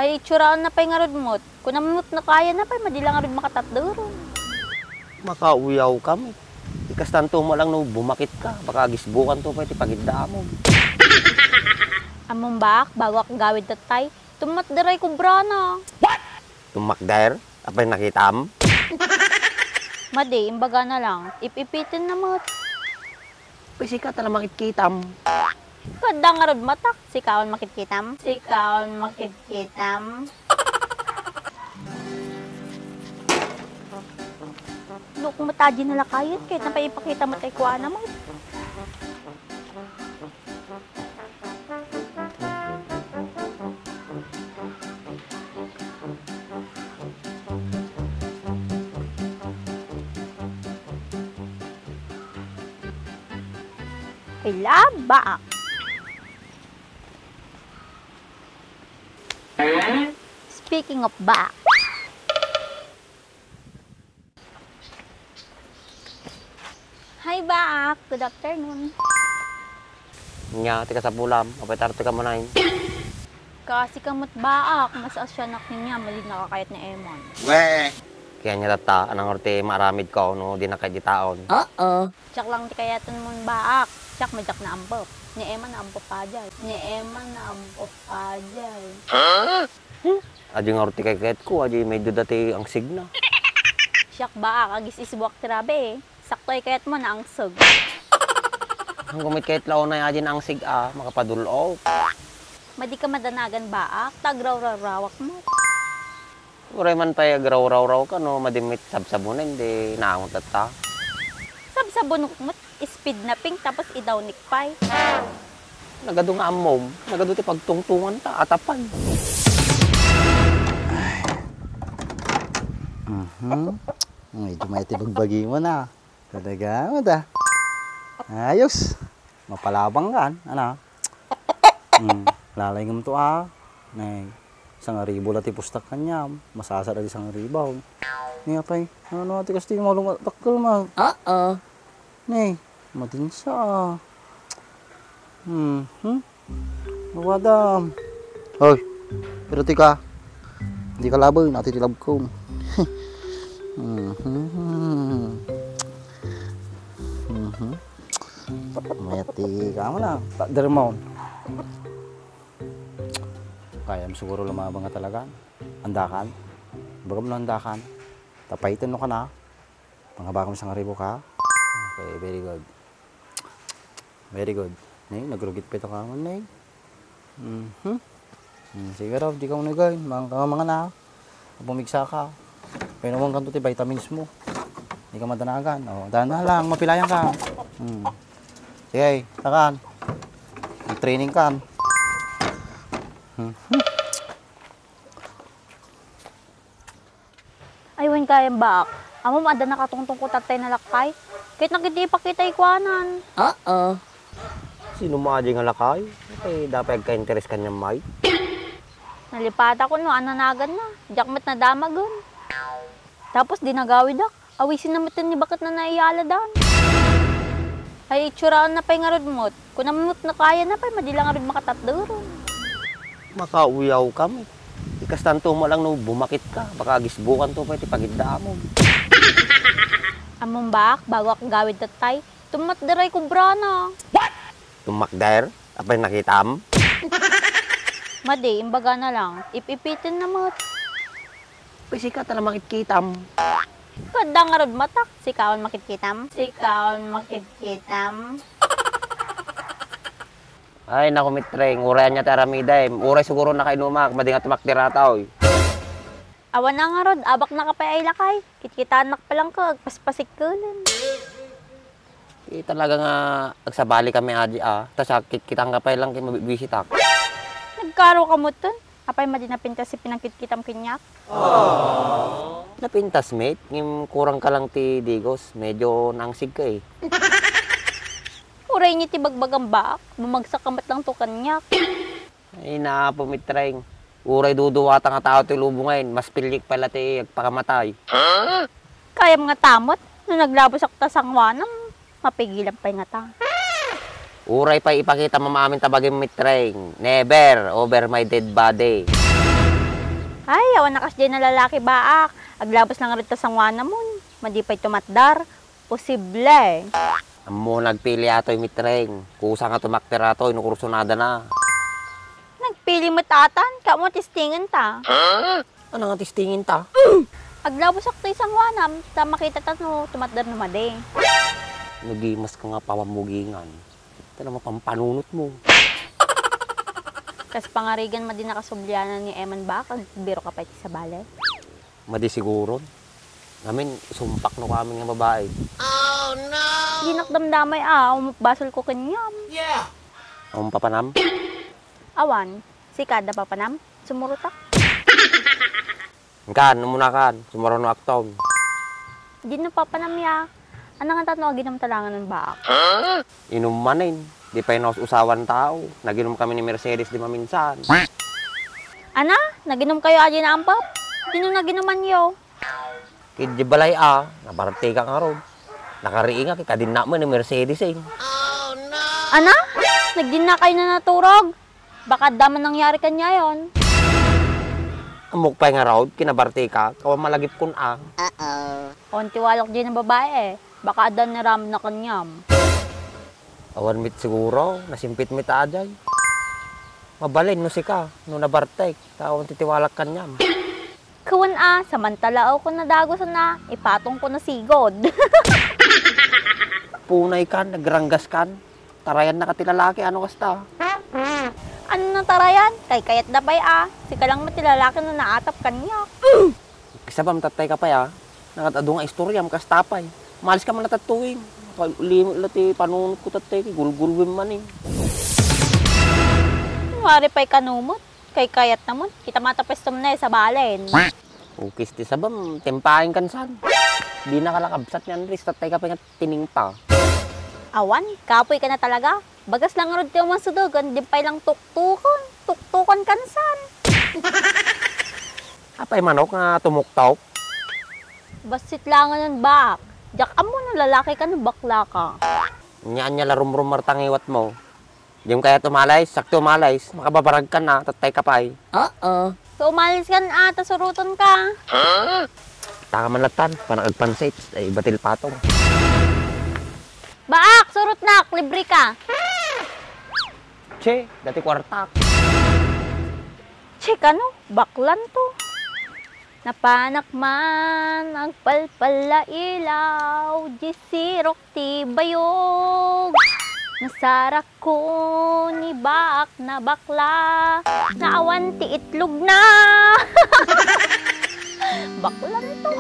Hay itsuraan na pa'y nga rod mo't. Kung namamot na kaya na pa'y madilang nga rod makatatdaron. Makauyaw kami. Ikas tanto mo lang no, bumakit ka. Baka gisbukan to pwede pagidda mo. Among bak, bago akong gawid tatay, tumatdaray kubra na. What? Tumakdair? Apay nakitam? Madi, imbaga na lang. Ipipitin na mo't. Pwede ka talang makitkitam. Kada nga rod matak. Sikaon makitkitam. Sikaon makitkitam. Luk, matadji nila kayot. Kahit na pa ipakita mo tayo kuha na mo. Laba. Speaking of back. Hi back. Good afternoon. Nya, tika sa pulam. Apay tarto ka mo na yun. Kasi kamot baak. Mas asyanak niya. Mali nakakayat ni Emon. Weh! Kaya niya tata, anang orte maramid ko, no? Di na kayo di taon. Tsak lang ti kayatan mo baak. Tsak majak na ambop. Ni Emma na ambop pa dyan. Ni Emma na ambop pa dyan. Adi nga orte kay kayat ko, adi medyo dati ang signa. Tsak baak. Agis isbuak tirabe eh. Saktoy kayat mo na ang sug. Ang gumit kahit laon na adi na ang sig makapadulog. Madi ka madanagan baak. Tagraw-rawak mo. Uray man pa agraw-raw-raw ka, no? Madimit sabsabunin, di naangot at ta. Sabsabunok mo, speed na pink, tapos idawnik pay. Nagado nga amom, nagado ti pagtungtungan ta, atapan. Medyo may tibagbagi mo na. Talaga mo da. Ayos. Mapalabang ka, ano? Lalay ngam to Nay. Isang aribo lati pustak kanya, masasara di isang aribaw. Ni apay, ano ati kasi mo lumatakal man. Ni, matin siya. Mawadam. Hoy, pero tika, hindi ka laboy, natin tilab ko. Mayati ka mo na, dermon. Kaya mo siguro lumabang nga talaga. Andakan. Baga mo na andakan. Tapaitan mo ka na. Pangabakam sa ngaribo ka. Okay, very good. Very good. Nay, nagrugit pa ito ka mo, Nay. Sige raw, di ka mo nagay. Mga na. Pumigsa ka. Pero naman kanto ti vitamins mo. Hindi ka madanagan. Dahan na lang, mapilayan ka. Sige, takan. Training ka. Aywan kayang baak. Amo maada nakatungtong ko tatay na lakay. Kahit nakiti ipakita ikwanan. Sino maadi nga lakay? Okay, dapat ka-interest kanya may. Nalipata ko no, ananagan na. Jakmat na damagon. Tapos dinagawid ak. Awisin na matin ni bakit na naiyala dan. Ay itsuraan na pa'y nga rod mo't. Kung namamot na kaya na pa'y madilang nga rod makatatdaron. Makauyaw kami. Ikas tanto mo lang no, bumakit ka. Baka gisbukan to pwede pagidda mo. Among bak, bago akong gawid tatay, tumatdaray kubra na. What? Tumakdair? Apay nakitam? Madi, imbaga na lang. Ipipitin na mo't. Pwede ka talang makitkitam. Kada nga rod matak. Sikaon makitkitam. Sikaon makitkitam. Ay, naku mitreng. Urayan niya taramida. Uray siguro na kainumak. Madi nga tumakdirata, oy. Awan na nga rod. Abak na kapay ay lakay. Kitkitanak pa lang ka. Paspasik ka lang. Talaga nga, agsabali kami adi Tapos kitang kapay lang kayo mabibisitak. Nagkaro ka mo ton. Apay madi napintas si pinangkitkitam kinyak. Napintas, mate. Ngim kurang ka lang ti Digos. Medyo nangsig ka eh. Uray niya tibagbagang baak. Bumagsak kamat lang to kanyak. Ay, pumitreng. Uray duduwata nga tao ti lubungain. Mas pilik pala ti agpakamatay. Kaya mga tamot. Nung naglabos ako tasangwanam, mapigilan pa nga ta. Uray pa ipakita mamamin tabagin mitreng. Never over my dead body. Ay, awan nakas dyan na lalaki baak. Aglabas lang rin ta sang wana mo. Madipay tumatdar. Posible. Amo nagpili ato yung mitreng. Kusa nga tumakter ato, inukursunada na. Nagpili mo tatan, ka mo tistingan ta. Ano nga tistingin ta? Aglabas ako isang wanam, ta makita ta no, tumatdar na made. Nagimas ka nga pawamugingan. Ito naman pampanunot mo. Kas pangarigan madi nakasublyanan ni Eman ba, kag biro ka pa iti sa bale. Madi siguro. Namin, sumpak no kami nga babae. Di nakdamdamay umupbasol ko kanyam. Ang papanam? Awan, si kada papanam, sumurutak. Kan, muna kan. Sumarono akton. Di na papanam ya. Anang nga tatno aginam talangan ng baak. Inom manin. Di pa inos usawan tao. Naginom kami ni Mercedes di maminsan. Ana, naginom kayo aji na ampap? Di nung naginuman yo. Kidji balay nabarate ka nga ron. Nakariinga kay kadin na mo ni Mercedes eh. Ana, nagdin na kayo na naturog. Baka daman nangyari kanya yon. Amok pa nga raw, kinabarte ka, kawa malagip kun Onti walok dyan ng babae Baka adan na ram na kanyam. Awan mit siguro, nasimpit mit ajay. Mabalin no si ka, no nabartek, tawon titiwalak kanyam. Kawan samantala ako na dagos na, ipatong ko na sigod. Punay kan, nagranggas kan, tarayan na katilalaki, ano kasta? Ano na tarayan? Kay kayat na pa'y si kalang matilalaki na naatap kanya. Kisa ba matatay ka pa nakatado nga istorya, makastapay. Malis ka man natatuwing. Limit lati, panunod ko tatay, gulgulwim man eh. Mari pa'y kanumot, kay kayat naman, kita matapestom na sa balen. Ukis ti sabam, tempahin kan san. Di nakalakabsat niyan, Riz, tatay ka pa nga tiningpa. Awan, kapoy ka na talaga. Bagas lang rod tiyo masudugan, di pa'y lang tuktukan. Tuktukan kansan. Apay manok nga tumuktaw. Basit lang ng bak. Diyak amo na lalaki ka ng bakla ka. Nyaan niya larum-rum martangiwat mo. Di mo kaya tumalay, sakto umalay, makababarag ka na, tatay ka pa eh. So umalis ka na suruton ka. Taka man latan, panakagpansit, ay batil patong. Baak, surut na, libre ka. Che, dati kwartak. Check ano, baklan to. Napanak man ang palpala ilaw, jisirok ti bayog. Nasarak ko ni baak na bakla, naawan ti itlog na. Baklan to.